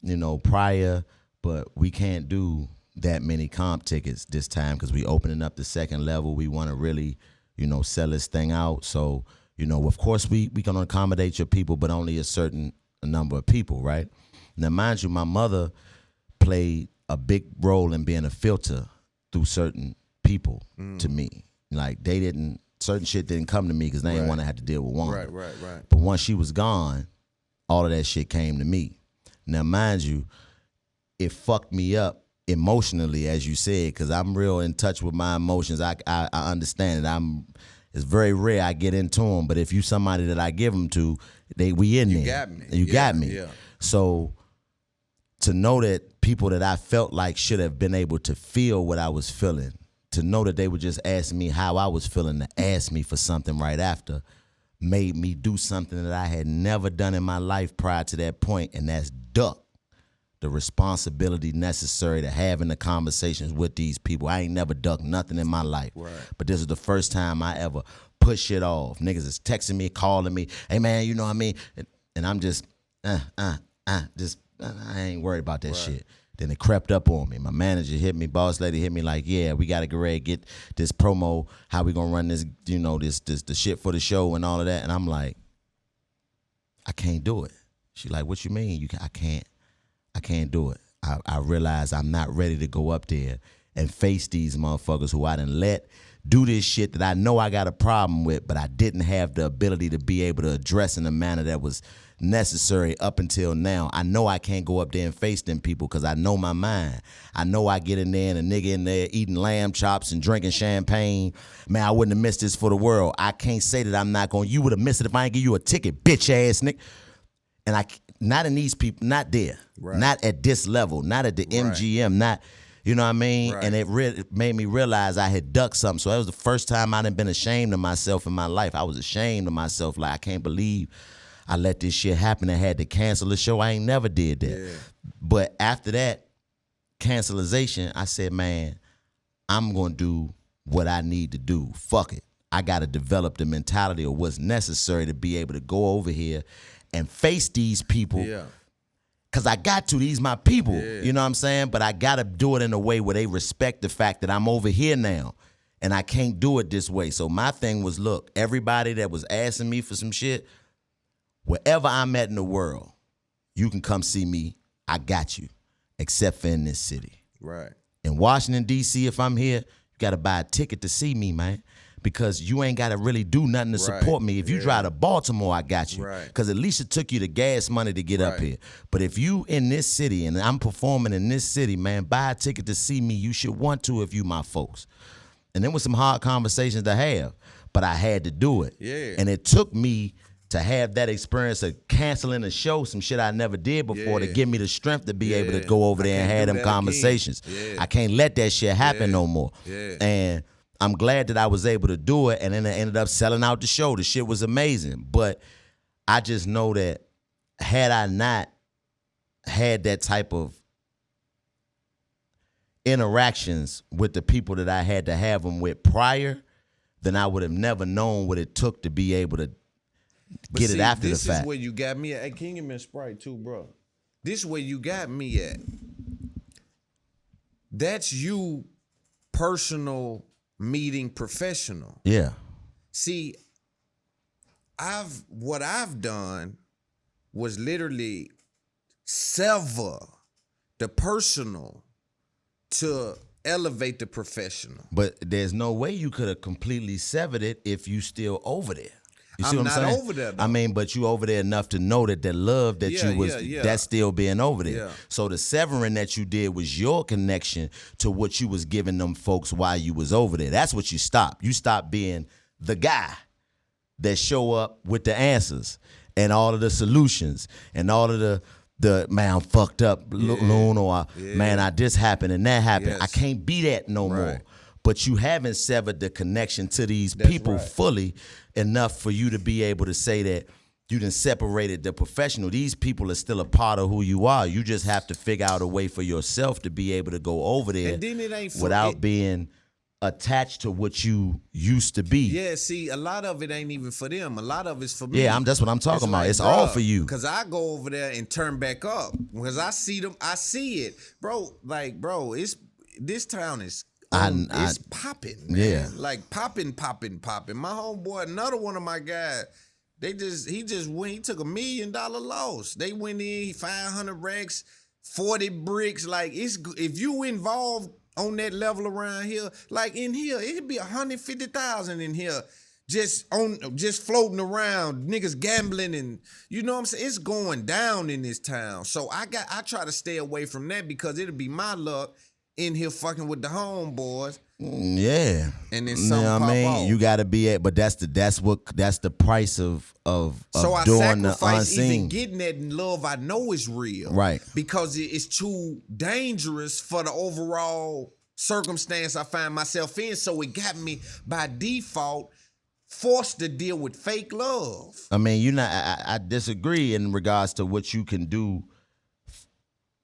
you know, prior, but we can't do that many comp tickets this time because we opening up the second level. We want to really, you know, sell this thing out. So, you know, of course we can accommodate your people, but only a certain number of people, right? Now, mind you, my mother played a big role in being a filter through certain people to me. Like certain shit didn't come to me because they didn't want to have to deal with one. Right. But once she was gone, all of that shit came to me. Now, mind you, it fucked me up emotionally, as you said, because I'm real in touch with my emotions. I understand it. It's very rare I get into them, but if you somebody that I give them to, we in there. You got me. You got me. Yeah. So to know that people that I felt like should have been able to feel what I was feeling, to know that they would just ask me how I was feeling, to ask me for something right after, made me do something that I had never done in my life prior to that point, and that's duck the responsibility necessary to having the conversations with these people. I ain't never ducked nothing in my life. Right. But this is the first time I ever put shit off. Niggas is texting me, calling me, hey man, you know what I mean? And I'm just, I ain't worried about that shit. Then it crept up on me. My manager hit me, boss lady hit me like, yeah, we gotta get this promo, how we gonna run this, you know, this the shit for the show and all of that. And I'm like, I can't do it. She like, what you mean? I can't do it. I realize I'm not ready to go up there and face these motherfuckers who I done let do this shit that I know I got a problem with, but I didn't have the ability to be able to address in a manner that was necessary up until now. I know I can't go up there and face them people because I know my mind. I know I get in there and a nigga in there eating lamb chops and drinking champagne. Man, I wouldn't have missed this for the world. I can't say that I'm not going, you would have missed it if I didn't give you a ticket, bitch ass nigga. And I, not in these people, not there. Right. Not at this level, not at the MGM, not, you know what I mean? Right. And it made me realize I had ducked something. So that was the first time I done been ashamed of myself in my life. I was ashamed of myself. Like, I can't believe I let this shit happen and had to cancel the show. I ain't never did that. Yeah. But after that cancelization, I said, man, I'm going to do what I need to do. Fuck it. I got to develop the mentality of what's necessary to be able to go over here and face these people. Yeah. Because I got to. These my people. Yeah. You know what I'm saying? But I got to do it in a way where they respect the fact that I'm over here now. And I can't do it this way. So my thing was, look, everybody that was asking me for some shit, wherever I'm at in the world, you can come see me. I got you. Except for in this city. Right. In Washington, D.C., if I'm here, you got to buy a ticket to see me, man. Because you ain't got to really do nothing to support me. If you drive to Baltimore, I got you. Right. Because at least it took you the gas money to get up here. But if you in this city and I'm performing in this city, man, buy a ticket to see me. You should want to if you my folks. And there was some hard conversations to have, but I had to do it. Yeah. And it took me to have that experience of canceling a show, some shit I never did before, to give me the strength to be able to go over there and have them conversations. I can't let that shit happen no more. And I'm glad that I was able to do it, and then I ended up selling out the show. The shit was amazing. But I just know that had I not had that type of interactions with the people that I had to have them with prior, then I would have never known what it took to be able to get it after the fact. This is where you got me at. Hey, can you give me a Sprite too, bro? This is where you got me at. That's you personal meeting professional. Yeah. See, what I've done was literally sever the personal to elevate the professional. But there's no way you could have completely severed it if you still over there. You see I'm what I'm not saying? over there, though. I mean, but you over there enough to know that the love that you was, that's still being over there. Yeah. So the severing that you did was your connection to what you was giving them folks while you was over there. That's what you stopped. You stopped being the guy that show up with the answers and all of the solutions and all of the man, I'm fucked up, Loon, or man, this happened and that happened. Yes. I can't be that no more. But you haven't severed the connection to these people fully enough for you to be able to say that you done separated the professional. These people are still a part of who you are. You just have to figure out a way for yourself to be able to go over there And then it ain't without being attached to what you used to be. Yeah, see, a lot of it ain't even for them. A lot of it's for me. Yeah, that's what I'm talking about. Like, it's all for you. Because I go over there and turn back up. Because I see them, I see it. Bro, it's this town is it's popping, man. Yeah. Like popping. My homeboy, another one of my guys, he just went, he took $1 million loss. They went in, 500 racks, 40 bricks. Like, if you involved on that level around here, like in here, it'd be 150,000 in here. Just floating around, niggas gambling, and you know what I'm saying? It's going down in this town. So I try to stay away from that because it'll be my luck in here fucking with the homeboys. Yeah. And then something pop off. You gotta be at, but that's the price of so I doing the sacrifice unseen. even getting that love I know is real. Right. Because it's too dangerous for the overall circumstance I find myself in. So it got me by default forced to deal with fake love. I mean, I disagree in regards to what you can do.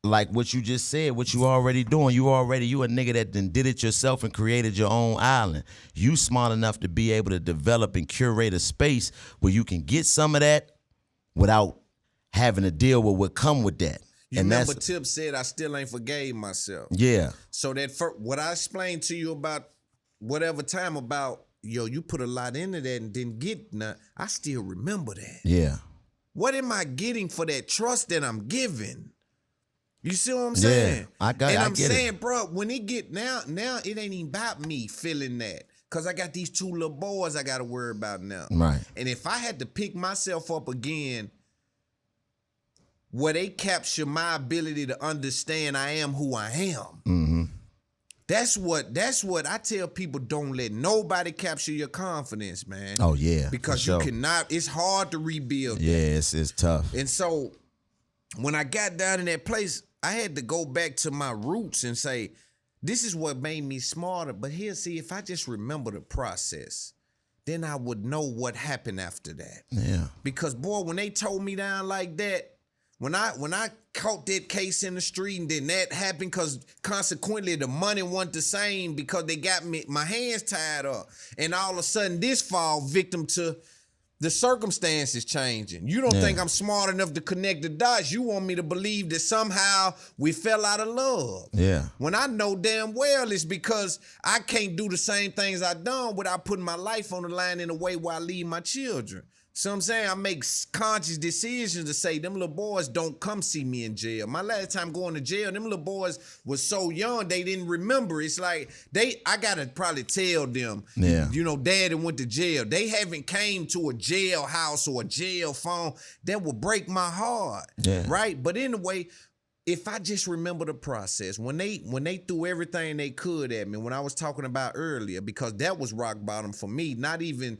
Like what you just said, what you already doing. You a nigga that did it yourself and created your own island. You smart enough to be able to develop and curate a space where you can get some of that without having to deal with what come with that. You remember Tip said I still ain't forgave myself. Yeah. So that what I explained to you about whatever time about, you put a lot into that and didn't get none, I still remember that. Yeah. What am I getting for that trust that I'm giving? You see what I'm saying? I get it, bro, when it get now it ain't even about me feeling that. Cause I got these 2 little boys I gotta worry about now. Right. And if I had to pick myself up again, where they capture my ability to understand I am who I am. Mm-hmm. That's what I tell people. Don't let nobody capture your confidence, man. Oh yeah. Because you cannot, it's hard to rebuild. Yeah, it's tough. And so when I got down in that place, I had to go back to my roots and say, this is what made me smarter. But here, see, if I just remember the process, then I would know what happened after that. Yeah. Because boy, when they told me down like that, when I caught that case in the street and then that happened, because consequently the money wasn't the same because they got my hands tied up. And all of a sudden this fall victim to the circumstances changing. You don't think I'm smart enough to connect the dots. You want me to believe that somehow we fell out of love. Yeah. When I know damn well it's because I can't do the same things I done without putting my life on the line in a way where I leave my children. So I'm saying I make conscious decisions to say them little boys don't come see me in jail. My last time going to jail, them little boys was so young they didn't remember. It's like I gotta probably tell them, you know, daddy went to jail. They haven't came to a jailhouse or a jail phone. That would break my heart, right? But anyway, if I just remember the process, when they threw everything they could at me, when I was talking about earlier, because that was rock bottom for me, not even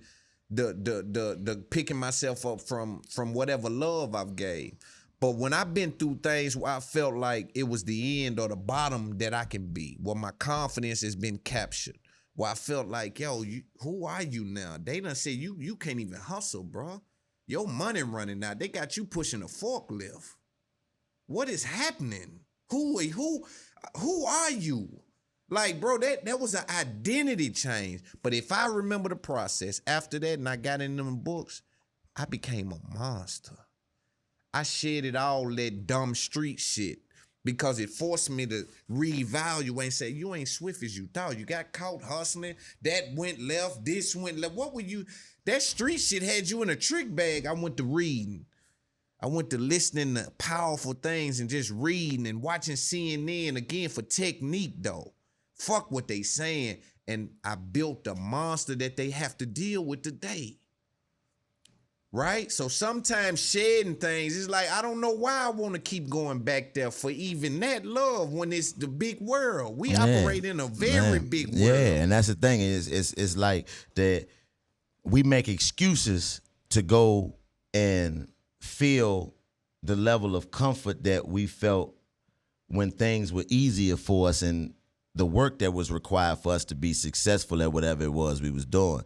the picking myself up from whatever love I've gave. But when I've been through things where I felt like it was the end or the bottom that I can be, where my confidence has been captured, where I felt like, yo, who are you now? They done said you can't even hustle, bro. Your money running out. They got you pushing a forklift. What is happening? Who are you? Like, bro, that was an identity change. But if I remember the process after that and I got in them books, I became a monster. I shedded all that dumb street shit because it forced me to reevaluate and say, you ain't swift as you thought. You got caught hustling. That went left. This went left. What were you? That street shit had you in a trick bag. I went to reading. I went to listening to powerful things and just reading and watching CNN again for technique, though. Fuck what they saying. And I built a monster that they have to deal with today. Right? So sometimes shedding things is like, I don't know why I want to keep going back there for even that love when it's the big world. We operate in a very big world. Yeah, and that's the thing is it's like that we make excuses to go and feel the level of comfort that we felt when things were easier for us and the work that was required for us to be successful at whatever it was we was doing.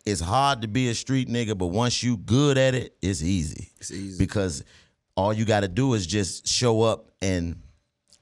It's hard to be a street nigga, but once you good at it, it's easy. It's easy. Because all you got to do is just show up and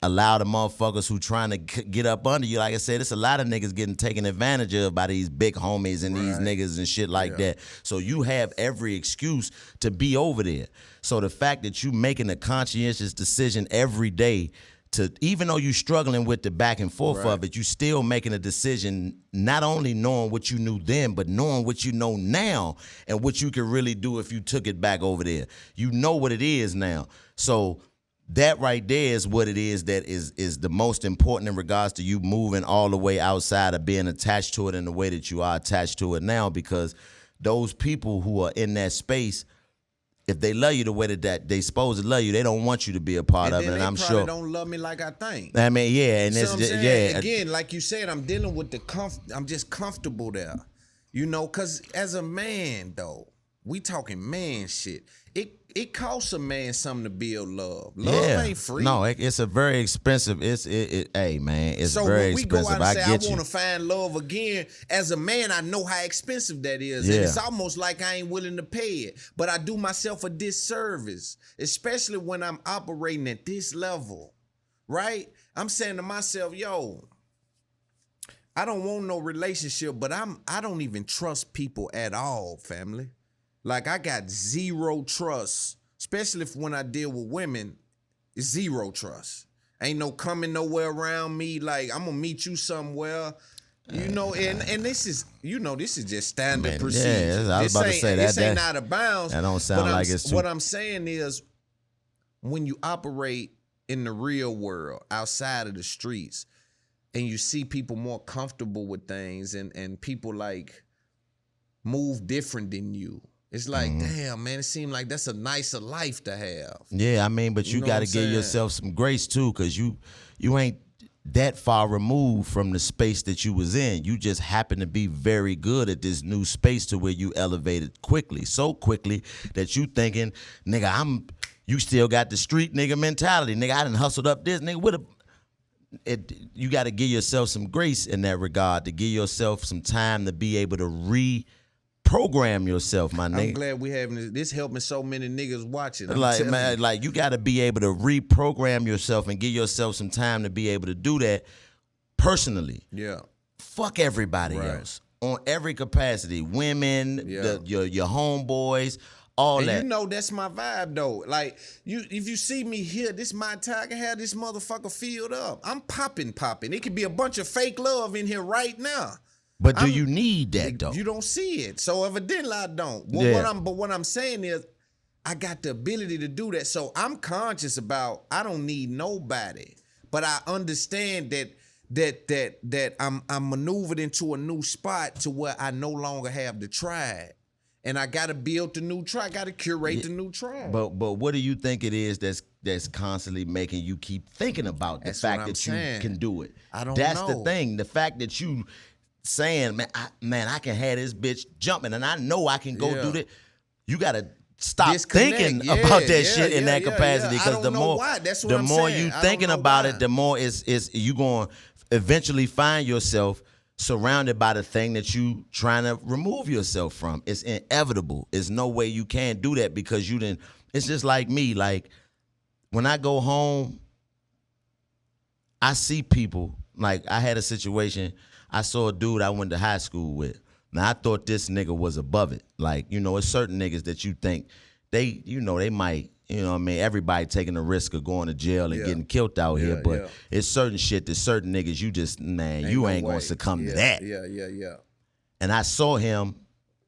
allow the motherfuckers who trying to get up under you. Like I said, it's a lot of niggas getting taken advantage of by these big homies and these niggas and shit like that. So you have every excuse to be over there. So the fact that you making a conscientious decision every day to, even though you struggling with the back and forth of it, you still making a decision, not only knowing what you knew then, but knowing what you know now and what you could really do if you took it back over there. You know what it is now. So that right there is what it is that is the most important in regards to you moving all the way outside of being attached to it in the way that you are attached to it now, because those people who are in that space, if they love you the way that they supposed to love you, they don't want you to be a part of it. And I'm sure they don't love me like I think. I mean, yeah, and it's again, like you said, I'm dealing with I'm just comfortable there, you know, because as a man though, we talking man shit. It costs a man something to build love. Love ain't free. No, it's a very expensive. Hey man, it's so very when we expensive. go out and say I want to find love again, as a man, I know how expensive that is. And it's almost like I ain't willing to pay it. But I do myself a disservice, especially when I'm operating at this level, right? I'm saying to myself, yo, I don't want no relationship, but I don't even trust people at all, family. Like, I got zero trust, especially when I deal with women, it's zero trust. Ain't no coming nowhere around me. Like, I'm gonna meet you somewhere, you know, and this is, you know, this is just standard procedure. Yeah, I was about to say that. This ain't out of bounds. That don't sound like it's too. What I'm saying is, when you operate in the real world, outside of the streets, and you see people more comfortable with things and people like move different than you. It's like, damn, man, it seems like that's a nicer life to have. Yeah, I mean, but you know got what to I'm give saying? yourself some grace too, because you ain't that far removed from the space that you was in. You just happen to be very good at this new space to where you elevated quickly, so quickly that you thinking, nigga, you still got the street nigga mentality. Nigga, I done hustled up this nigga. You got to give yourself some grace in that regard, to give yourself some time to be able to reprogram yourself, my nigga. I'm glad we having this helping so many niggas watching. I'm Like, telling man, you. like you got to be able to reprogram yourself and give yourself some time to be able to do that personally. Yeah. Fuck everybody Right. else on every capacity. Women, Yeah. your homeboys, all And that. you know that's my vibe though. Like if you see me here, this my time. I can have this motherfucker filled up. I'm popping. It could be a bunch of fake love in here right now. but do you need that though? You don't see it, so evidently I don't. Yeah. What I'm saying is, I got the ability to do that. So I'm conscious about I don't need nobody, but I understand that I'm maneuvered into a new spot to where I no longer have the tribe. And I gotta build the new tribe. I gotta curate the new tribe. But what do you think it is that's constantly making you keep thinking about the That's what fact I'm that saying. you can do it? I don't That's the know. thing. The fact that you saying, I can have this bitch jumping, and I know I can go Yeah. do that. You gotta stop Disconnect. thinking Yeah, about that yeah, shit in yeah, that yeah, capacity. yeah. I Because don't know why. That's what the I'm more saying. you I don't thinking know about why. it, the more is you going to eventually find yourself surrounded by the thing that you trying to remove yourself from. It's inevitable. There's no way you can't do that because you didn't. It's just like me. Like when I go home, I see people. Like I had a situation. I saw a dude I went to high school with. Now I thought this nigga was above it. Like, it's certain niggas that you think they might, what I mean, everybody taking the risk of going to jail and getting killed out here, but yeah. it's certain shit that certain niggas you just, man, you no ain't gonna way. succumb to Yeah, that. Yeah. And I saw him,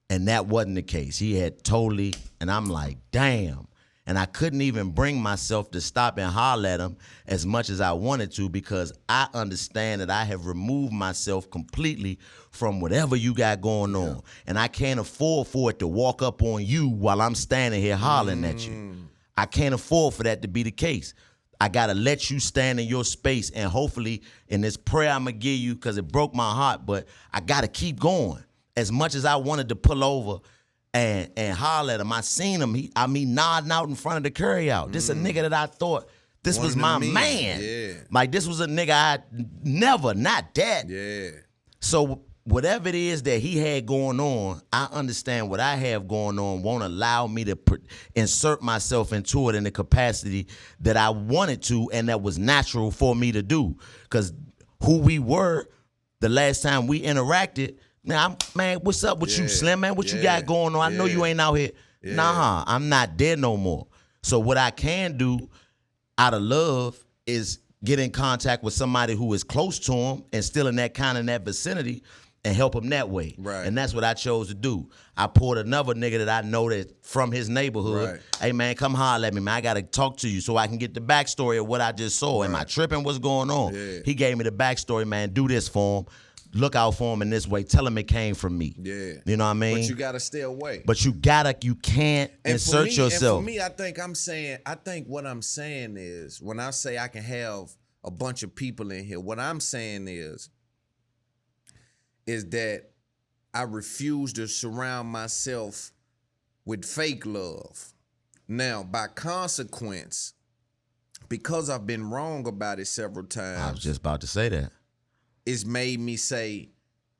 and that wasn't the case. He had totally, and I'm like, damn. And I couldn't even bring myself to stop and holler at him as much as I wanted to because I understand that I have removed myself completely from whatever you got going on. And I can't afford for it to walk up on you while I'm standing here hollering at you. I can't afford for that to be the case. I got to let you stand in your space, and hopefully in this prayer I'm going to give you, because it broke my heart, but I got to keep going. As much as I wanted to pull over and holler at him, I seen him, nodding out in front of the carry out. This is a nigga that I thought this One was of my the men. man. Yeah. Like this was a nigga I never, not that. Yeah. So whatever it is that he had going on, I understand what I have going on won't allow me to insert myself into it in the capacity that I wanted to and that was natural for me to do. Because who we were the last time we interacted, man, what's up with you, Slim, man? What you got going on? I know you ain't out here. Nah, I'm not there no more. So what I can do out of love is get in contact with somebody who is close to him and still in that vicinity and help him that way. Right. And that's what I chose to do. I pulled another nigga that I know that from his neighborhood. Right. Hey, man, come holler at me, man. I got to talk to you so I can get the backstory of what I just saw. Am I tripping? What's going on? Yeah. He gave me the backstory, man. Do this for him. Look out for him in this way. Tell him it came from me. Yeah. You know what I mean? But you gotta stay away. But you can't insert yourself. And for me, I think what I'm saying is, when I say I can have a bunch of people in here, what I'm saying is that I refuse to surround myself with fake love. Now, by consequence, because I've been wrong about it several times, I was just about to say that. it's made me say,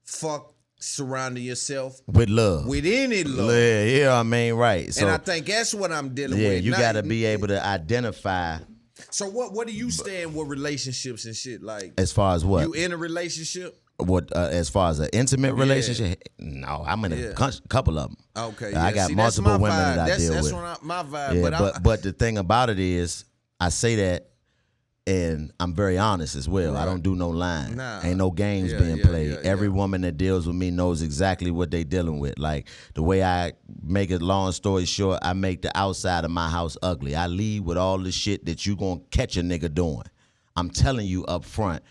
fuck surrounding yourself With love. with any love. Yeah, I mean, right. So, And I think that's what I'm dealing yeah, with. you Now, got to be able to identify So what do you stand with relationships and shit? Like, as far as what? you in a relationship? What as far as an intimate relationship? No, I'm in a couple of them. Okay, I got see, multiple that's my women vibe. that I deal that's with. my vibe. Yeah, but but the thing about it is, I say that And I'm very honest as well. I don't do no lying. Nah. Ain't no games Yeah, being yeah, played. yeah, Every yeah. woman that deals with me knows exactly what they dealing with. Like the way I make it long story short, I make the outside of my house ugly. I leave with all the shit that you gonna catch a nigga doing. I'm telling you up front,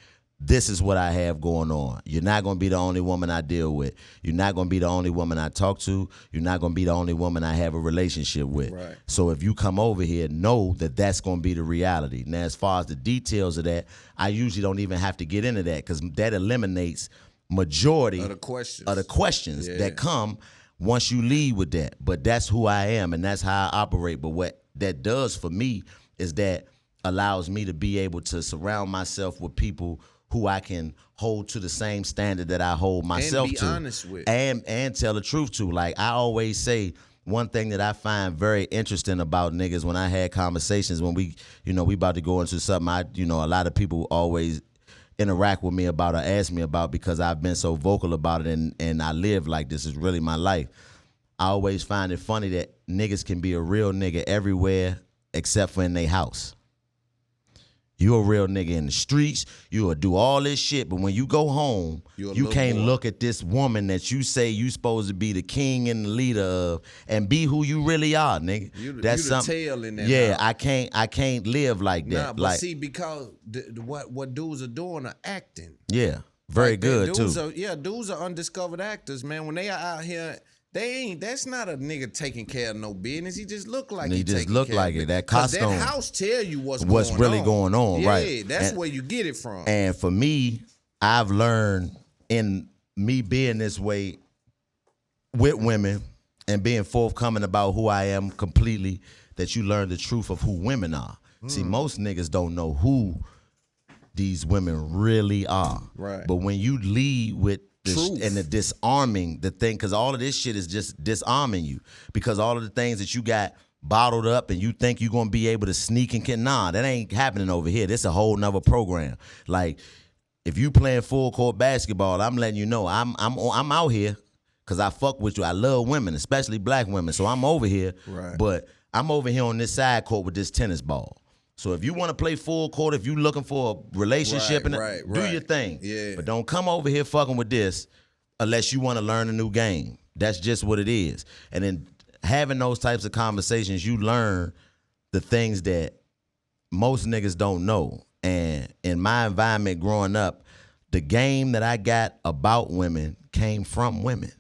this is what I have going on. You're not going to be the only woman I deal with. You're not going to be the only woman I talk to. You're not going to be the only woman I have a relationship with. Right. So if you come over here, know that that's going to be the reality. Now, as far as the details of that, I usually don't even have to get into that because that eliminates majority Of the questions. Yeah. that come once you leave with that. But that's who I am, and that's how I operate. But what that does for me is that allows me to be able to surround myself with people who I can hold to the same standard that I hold myself be to. honest with. And tell the truth to. Like I always say, one thing that I find very interesting about niggas when I had conversations when we about to go into something, a lot of people always interact with me about or ask me about because I've been so vocal about it and I live like this is really my life. I always find it funny that niggas can be a real nigga everywhere except for in their house. You a real nigga in the streets. You'll do all this shit, but when you go home, you can't look at this woman that you say you supposed to be the king and the leader of and be who you really are, nigga. That's the tail in that. Yeah, house. I can't live like that. Nah, but like, see, because what dudes are doing are acting. Yeah, very Like, good dudes too. Dudes are undiscovered actors, man. When they are out here, that's not a nigga taking care of no business. He just look like He just look like it. That 'Cause costume. that house tell you what's really going on, yeah, right. Yeah, that's And- where you get it from. And for me, I've learned in me being this way with women and being forthcoming about who I am completely, that you learn the truth of who women are. See, most niggas don't know who these women really are. Right. But when you lead with Truth. and the disarming the thing, because all of this shit is just disarming you, because all of the things that you got bottled up and you think you're gonna be able to sneak and that ain't happening over here. This a whole nother program. Like if you playing full court basketball, I'm letting you know I'm out here because I fuck with you. I love women, especially black women. So I'm over here, Right. but I'm over here on this side court with this tennis ball. So if you want to play full court, if you looking for a relationship, Right, do right. your thing. Yeah. But don't come over here fucking with this unless you want to learn a new game. That's just what it is. And then having those types of conversations, you learn the things that most niggas don't know. And in my environment growing up, the game that I got about women came from women.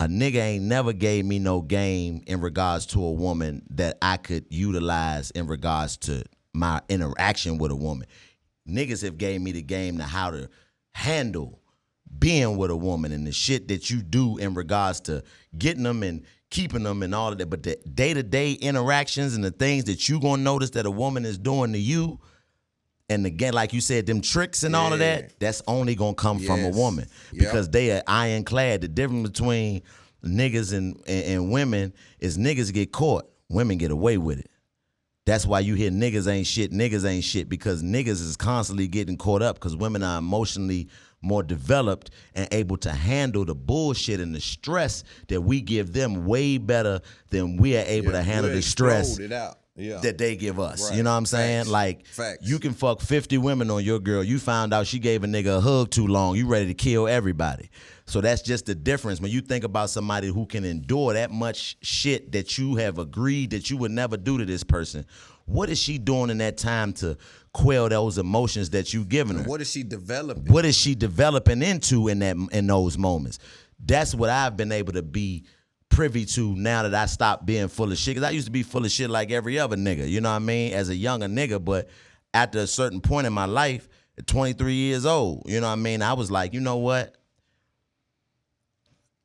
A nigga ain't never gave me no game in regards to a woman that I could utilize in regards to my interaction with a woman. Niggas have gave me the game to how to handle being with a woman and the shit that you do in regards to getting them and keeping them and all of that. But the day-to-day interactions and the things that you gonna notice that a woman is doing to you, and again, like you said, them tricks and all of that, that's only gonna come from a Yes. woman because they are ironclad. The difference between niggas and women is niggas get caught, women get away with it. That's why you hear niggas ain't shit because niggas is constantly getting caught up because women are emotionally more developed and able to handle the bullshit and the stress that we give them way better than we are able to handle We'll the stress explode it out. Yeah. that they give us. Right. You know what I'm saying? Facts. Like, Facts. you can fuck 50 women on your girl. You found out she gave a nigga a hug too long. You ready to kill everybody. So that's just the difference. When you think about somebody who can endure that much shit that you have agreed that you would never do to this person, what is she doing in that time to quell those emotions that you giving her? What is she developing? What is she developing into in those moments? That's what I've been able to be privy to now that I stopped being full of shit. Because I used to be full of shit like every other nigga, you know what I mean, as a younger nigga. But after a certain point in my life, at 23 years old, you know what I mean, I was like, you know what?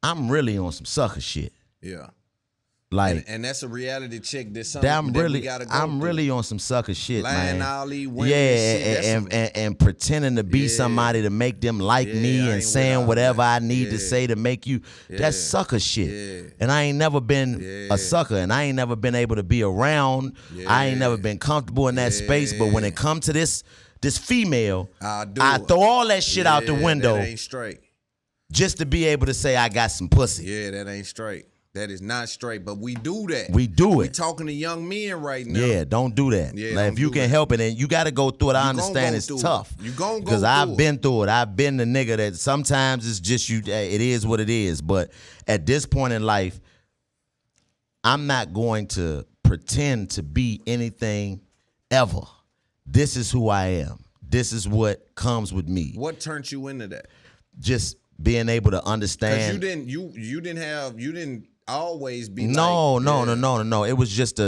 I'm really on some sucker shit. Yeah. Like, And that's a reality check. That's something that we gotta go I'm through. really on some sucker shit, Lying man. all these women Yeah, and shit, and pretending to be Yeah. somebody to make them like Yeah, me I and ain't saying with all whatever that. I need to Yeah. say to make you. That's sucker shit. Yeah. And I ain't never been Yeah. a sucker, and I ain't never been able to be around. I ain't never been comfortable in that space. But when it comes to this female, I throw all that shit out the window That ain't straight. just to be able to say I got some pussy. Yeah, that ain't straight. That is not straight, but we do that. We do We it. talking to young men right now. Yeah, don't do that. Yeah, like, don't if you do can that. help it, and you got to go through it. I You understand go it's through it. tough. You gon' go because through I've it. been through it. I've been the nigga that sometimes it's just you. It is what it is. But at this point in life, I'm not going to pretend to be anything ever. This is who I am. This is what comes with me. What turned you into that? Just being able to understand. Because you didn't always be No. like, It was just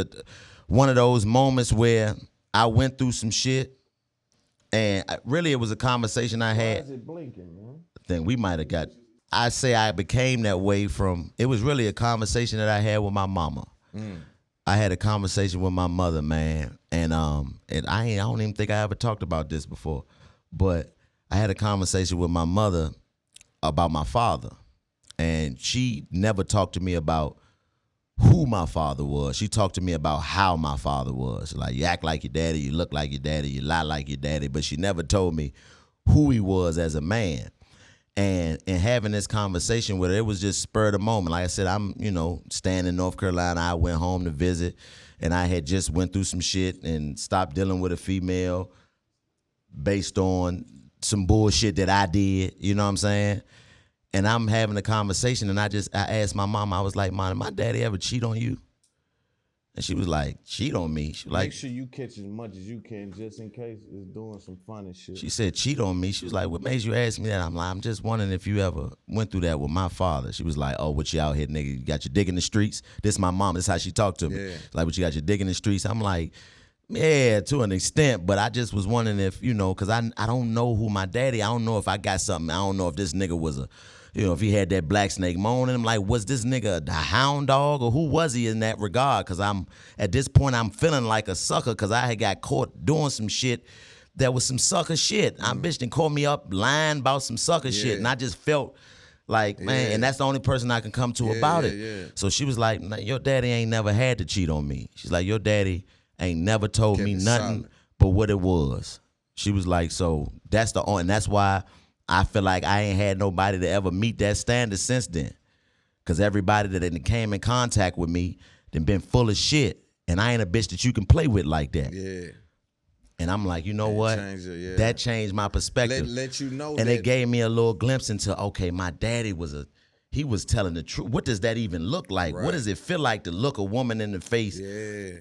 one of those moments where I went through some shit, and really it was a conversation I had. Why is it blinking, man? I think we might have got. I say I became that way from. It was really a conversation that I had with my mama. I had a conversation with my mother, man, and I don't even think I ever talked about this before, but I had a conversation with my mother about my father, and she never talked to me about who my father was. She talked to me about how my father was. Like, you act like your daddy, you look like your daddy, you lie like your daddy, but she never told me who he was as a man. And having this conversation with her, it was just spur of the moment. Like I said, I'm, staying in North Carolina. I went home to visit, and I had just went through some shit and stopped dealing with a female based on some bullshit that I did, you know what I'm saying? And I'm having a conversation, and I asked my mom, I was like, Mom, did my daddy ever cheat on you? And she was like, cheat on me? She was like, Make sure you catch as much as you can just in case it's doing some funny shit. she said, cheat on me? She was like, what made you ask me that? I'm like, I'm just wondering if you ever went through that with my father. She was like, oh, what you out here, nigga? You got your dick in the streets? This is my mom. This is how she talked to me. Yeah. Like, what you got your dick in the streets? I'm like, yeah, to an extent, but I just was wondering if, because I don't know who my daddy, I don't know if I got something. I don't know if this nigga was if he had that black snake moan in him. Like, was this nigga a hound dog, or who was he in that regard? Because at this point, I'm feeling like a sucker because I had got caught doing some shit that was some sucker shit. Bitch done called me up lying about some sucker shit, and I just felt like, man, and that's the only person I can come to about it. Yeah. So she was like, nah, your daddy ain't never had to cheat on me. She's like, your daddy ain't never told me nothing but what it was. She was like, so that's and that's why I feel like I ain't had nobody to ever meet that standard since then. Because everybody that came in contact with me then been full of shit. And I ain't a bitch that you can play with like that. Yeah. And I'm like, you know what? That changed my perspective. Let you know and that. it gave me a little glimpse into, okay, my daddy he was telling the truth. What does that even look like? Right. What does it feel like to look a woman in the face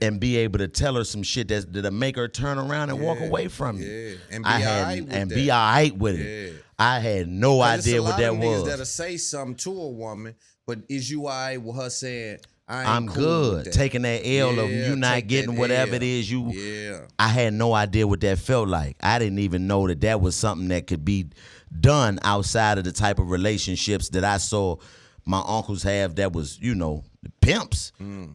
and be able to tell her some shit that'll make her turn around and walk away from you? Yeah, and be all right with that. Be all right with it. I had no idea what that was. There's a lot of niggas that'll say something to a woman, but is you all right with her saying, I'm cool good. with that. Taking that L of you not getting whatever it is you. Yeah. I had no idea what that felt like. I didn't even know that was something that could be done outside of the type of relationships that I saw my uncles have that was, pimps.